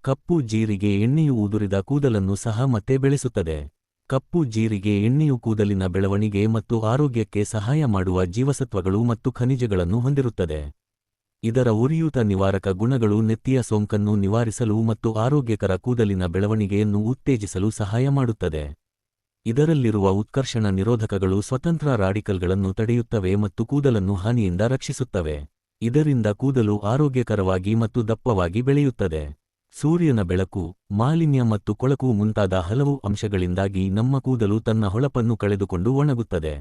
ಕಪ್ಪು ಜೀರಿಗೆ ಎಣ್ಣೆಯು ಉದುರಿದ ಕೂದಲನ್ನು ಸಹ ಮತ್ತೆ ಬೆಳೆಸುತ್ತದೆ. ಕಪ್ಪು ಜೀರಿಗೆ ಎಣ್ಣೆಯು ಕೂದಲಿನ ಬೆಳವಣಿಗೆ ಮತ್ತು ಆರೋಗ್ಯಕ್ಕೆ ಸಹಾಯ ಮಾಡುವ ಜೀವಸತ್ವಗಳು ಮತ್ತು ಖನಿಜಗಳನ್ನು ಹೊಂದಿರುತ್ತದೆ. ಇದರ ಉರಿಯೂತ ನಿವಾರಕ ಗುಣಗಳು ನೆತ್ತಿಯ ಸೋಂಕನ್ನು ನಿವಾರಿಸಲು ಮತ್ತು ಆರೋಗ್ಯಕರ ಕೂದಲಿನ ಬೆಳವಣಿಗೆಯನ್ನು ಉತ್ತೇಜಿಸಲು ಸಹಾಯ ಮಾಡುತ್ತದೆ. ಇದರಲ್ಲಿರುವ ಉತ್ಕರ್ಷಣ ನಿರೋಧಕಗಳು ಸ್ವತಂತ್ರ ರಾಡಿಕಲ್ಗಳನ್ನು ತಡೆಯುತ್ತವೆ ಮತ್ತು ಕೂದಲನ್ನು ಹಾನಿಯಿಂದ ರಕ್ಷಿಸುತ್ತವೆ. ಇದರಿಂದ ಕೂದಲು ಆರೋಗ್ಯಕರವಾಗಿ ಮತ್ತು ದಪ್ಪವಾಗಿ ಬೆಳೆಯುತ್ತದೆ. ಸೂರ್ಯನ ಬೆಳಕು, ಮಾಲಿನ್ಯ ಮತ್ತು ಕೊಳಕು ಮುಂತಾದ ಹಲವು ಅಂಶಗಳಿಂದಾಗಿ ನಮ್ಮ ಕೂದಲು ತನ್ನ ಹೊಳಪನ್ನು ಕಳೆದುಕೊಂಡು ಒಣಗುತ್ತದೆ.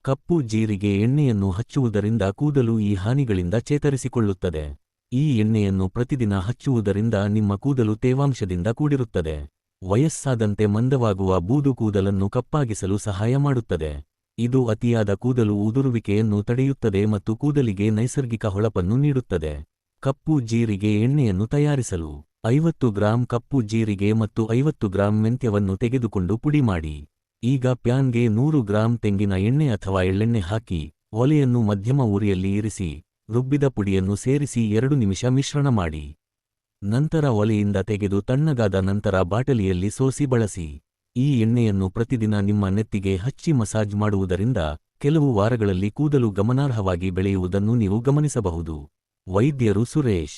ಕಪ್ಪು ಜೀರಿಗೆ ಎಣ್ಣೆಯನ್ನು ಹಚ್ಚುವುದರಿಂದ ಕೂದಲು ಈ ಹಾನಿಗಳಿಂದ ಚೇತರಿಸಿಕೊಳ್ಳುತ್ತದೆ. ಈ ಎಣ್ಣೆಯನ್ನು ಪ್ರತಿದಿನ ಹಚ್ಚುವುದರಿಂದ ನಿಮ್ಮ ಕೂದಲು ತೇವಾಂಶದಿಂದ ಕೂಡಿರುತ್ತದೆ. ವಯಸ್ಸಾದಂತೆ ಮಂದವಾಗುವ ಬೂದು ಕೂದಲನ್ನು ಕಪ್ಪಾಗಿಸಲು ಸಹಾಯ ಮಾಡುತ್ತದೆ. ಇದು ಅತಿಯಾದ ಕೂದಲು ಉದುರುವಿಕೆಯನ್ನು ತಡೆಯುತ್ತದೆ ಮತ್ತು ಕೂದಲಿಗೆ ನೈಸರ್ಗಿಕ ಹೊಳಪನ್ನು ನೀಡುತ್ತದೆ. ಕಪ್ಪು ಜೀರಿಗೆ ಎಣ್ಣೆಯನ್ನು ತಯಾರಿಸಲು 50 ಗ್ರಾಂ ಕಪ್ಪು ಜೀರಿಗೆ ಮತ್ತು 50 ಗ್ರಾಂ ಮೆಂತ್ಯವನ್ನು ತೆಗೆದುಕೊಂಡು ಪುಡಿ ಮಾಡಿ. ಈಗ ಪ್ಯಾನ್ಗೆ 100 ಗ್ರಾಂ ತೆಂಗಿನ ಎಣ್ಣೆ ಅಥವಾ ಎಳ್ಳೆಣ್ಣೆ ಹಾಕಿ, ಒಲೆಯನ್ನು ಮಧ್ಯಮ ಉರಿಯಲ್ಲಿ ಇರಿಸಿ, ರುಬ್ಬಿದ ಪುಡಿಯನ್ನು ಸೇರಿಸಿ 2 ನಿಮಿಷ ಮಿಶ್ರಣ ಮಾಡಿ. ನಂತರ ಒಲೆಯಿಂದ ತೆಗೆದು ತಣ್ಣಗಾದ ನಂತರ ಬಾಟಲಿಯಲ್ಲಿ ಸೋಸಿ ಬಳಸಿ. ಈ ಎಣ್ಣೆಯನ್ನು ಪ್ರತಿದಿನ ನಿಮ್ಮ ನೆತ್ತಿಗೆ ಹಚ್ಚಿ ಮಸಾಜ್ ಮಾಡುವುದರಿಂದ ಕೆಲವು ವಾರಗಳಲ್ಲಿ ಕೂದಲು ಗಮನಾರ್ಹವಾಗಿ ಬೆಳೆಯುವುದನ್ನು ನೀವು ಗಮನಿಸಬಹುದು. ವೈದ್ಯರು ಸುರೇಶ್